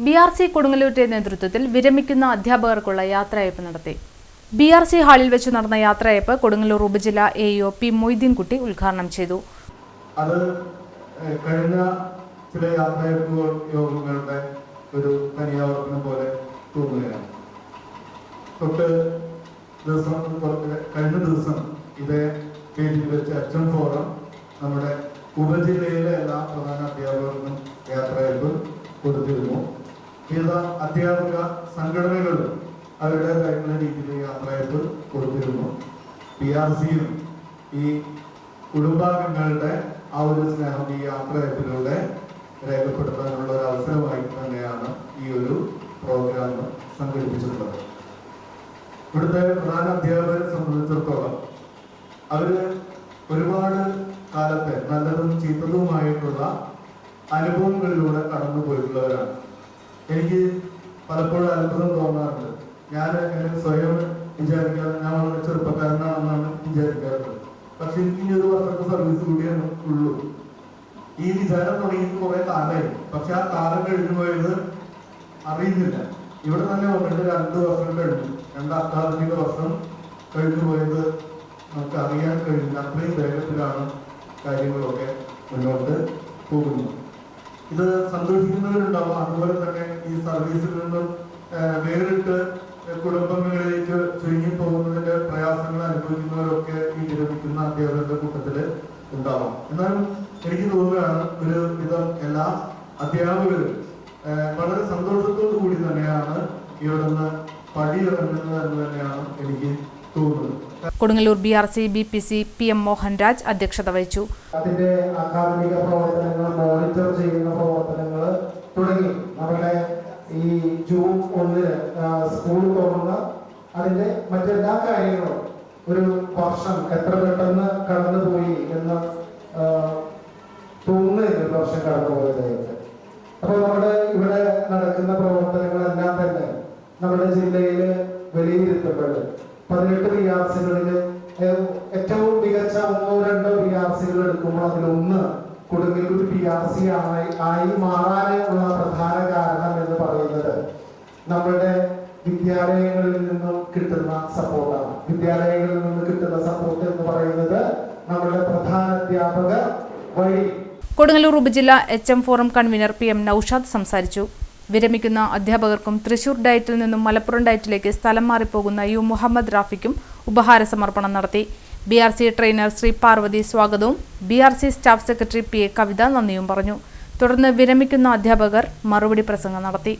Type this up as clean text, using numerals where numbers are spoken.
BRC കൊടുങ്ങല്ലൂരിന്റെ നേതൃത്വത്തിൽ വിരമിക്കുന്ന അധ്യാപകർക്കുള്ള യാത്രയയപ്പ് നടത്തി. BRC ഹാളിൽ വെച്ച് നടന്ന യാത്രയയപ്പ് കൊടുങ്ങല്ലൂർ ഉപജില്ലാ AEO P മൊയ്തീൻകുട്ടി ഉദ്ഘാടനം ചെയ്തു. അത് കഴിഞ്ഞ ചില യാത്രയയപ്പ് യോഗങ്ങളുടെ ഒരു തനിയാവർത്തനം പോലെ തോന്നുകയാണ്. കഴിഞ്ഞ ദിവസം ഇതേ പേജിൽ വെച്ച് HM ഫോറം നമ്മുടെ ഉപജില്ലയിലെ എല്ലാ പ്രധാന അധ്യാപകർക്കും യാത്രയയപ്പ് കൊടുത്തിരുന്നു. വിവിധ അധ്യാപക സംഘടനകളും അവരുടേതായിട്ടുള്ള രീതിയിൽ യാത്രയയപ്പ് കൊടുത്തിരുന്നു. BRCയും ഈ കുടുംബാംഗങ്ങളുടെ ആ ഒരു സ്നേഹം ഈ യാത്രയയപ്പിലൂടെ രേഖപ്പെടുത്താനുള്ള ഒരു അവസരമായി തന്നെയാണ് ഈ ഒരു പ്രോഗ്രാം സംഘടിപ്പിച്ചിട്ടുള്ളത്. ഇവിടുത്തെ പ്രധാന അധ്യാപകരെ സംബന്ധിച്ചിടത്തോളം അവര് ഒരുപാട് കാലത്തെ നല്ലതും ചീത്തതുമായിട്ടുള്ള അനുഭവങ്ങളിലൂടെ കടന്നു പോയിട്ടുള്ളവരാണ്. എനിക്ക് പലപ്പോഴും അത്ഭുതം തോന്നാറുണ്ട്. ഞാൻ സ്വയം വിചാരിക്കാറ് ഞാൻ വളരെ ചെറുപ്പക്കാരനാണെന്നാണ് വിചാരിക്കാറുള്ളത്. പക്ഷെ എനിക്ക് ഇനി ഒരു വർഷത്തെ സർവീസ് കൂടിയേ ഉള്ളൂ. ഈ വിചാരം തുടങ്ങിയിട്ട് കുറെ കാലമായി. പക്ഷെ ആ കാലം കഴിഞ്ഞു പോയത് അറിയുന്നില്ല. ഇവിടെ തന്നെ വന്നിട്ട് 2 വർഷം കഴിഞ്ഞു. 2 അക്കാദമിക വർഷം കഴിഞ്ഞു പോയത് നമുക്ക് അറിയാൻ കഴിയില്ല. അത്രയും വേഗത്തിലാണ് കാര്യങ്ങളൊക്കെ മുന്നോട്ട് പോകുന്നത്. ഇത് സന്തോഷിക്കുന്നവരുണ്ടാവും. അതുപോലെ തന്നെ ഈ സർവീസിൽ നിന്നും നേരിട്ട് കുടുംബങ്ങളിലേക്ക് ചുരുങ്ങി പോകുന്നതിന്റെ പ്രയാസങ്ങൾ അനുഭവിക്കുന്നവരൊക്കെ ഈ വിരമിക്കുന്ന അധ്യാപകരുടെ കൂട്ടത്തിൽ ഉണ്ടാവാം. എന്നാലും എനിക്ക് തോന്നുകയാണ് ഒരു വിധം എല്ലാ അധ്യാപകരും വളരെ സന്തോഷത്തോടു കൂടി തന്നെയാണ് ഇവിടുന്ന് പടിയിറങ്ങുന്നത് എന്ന് തന്നെയാണ് എനിക്ക് തോന്നുന്നത്. Kodungallur BRC BPC PM Mohanraj അധ്യക്ഷത വഹിച്ചു. അതിന്റെ അക്കാദമിക പ്രവർത്തനങ്ങൾ, മോണിറ്റർ ചെയ്യുന്ന പ്രവർത്തനങ്ങൾ തുടങ്ങി നമ്മുടെ ഈ ജൂൺ 1 സ്കൂൾ തുറന്ന് അതിന്റെ മറ്റെല്ലാ കാര്യങ്ങളും ഒരു വർഷം എത്ര പെട്ടെന്ന് കടന്നുപോയി എന്ന് തോന്നുന്നില്ല. ഒരു വർഷം കടന്നുപോയതായിട്ട്. അപ്പോൾ നമ്മുടെ ഇവിടെ നടക്കുന്ന പ്രവർത്തനങ്ങളെല്ലാം തന്നെ നമ്മുടെ ജില്ലയില് വിലയിരുത്തപ്പെട്ട് 18 BRCകളിൽ ഏറ്റവും മികച്ച 1-2 BRCകൾ എടുക്കുമ്പോൾ അതിലൊന്ന് കൊടുങ്ങല്ലൂർ BRC ആയി മാറാനുള്ള പ്രധാന കാരണം എന്ന് പറയുന്നത് നമ്മുടെ വിദ്യാലയങ്ങളിൽ നിന്നും കിട്ടുന്ന സപ്പോർട്ടാണ്. വിദ്യാലയങ്ങളിൽ നിന്ന് കിട്ടുന്ന സപ്പോർട്ട് എന്ന് പറയുന്നത് നമ്മുടെ പ്രധാന അധ്യാപകർ വഴി. കൊടുങ്ങല്ലൂർ ഉപജില്ലാ HM forum convener PM Naushad സംസാരിച്ചു. വിരമിക്കുന്ന അധ്യാപകർക്കും തൃശൂർ ഡയറ്റിൽ നിന്നും മലപ്പുറം ഡയറ്റിലേക്ക് സ്ഥലം മാറിപ്പോകുന്ന U മുഹമ്മദ് റാഫിക്കും ഉപഹാര സമർപ്പണം നടത്തി. BRC ട്രെയിനർ ശ്രീ പാർവതി സ്വാഗതവും BRC സ്റ്റാഫ് സെക്രട്ടറി PA കവിത നന്ദിയും പറഞ്ഞു. തുടർന്ന് വിരമിക്കുന്ന അധ്യാപകർ മറുപടി പ്രസംഗം നടത്തി.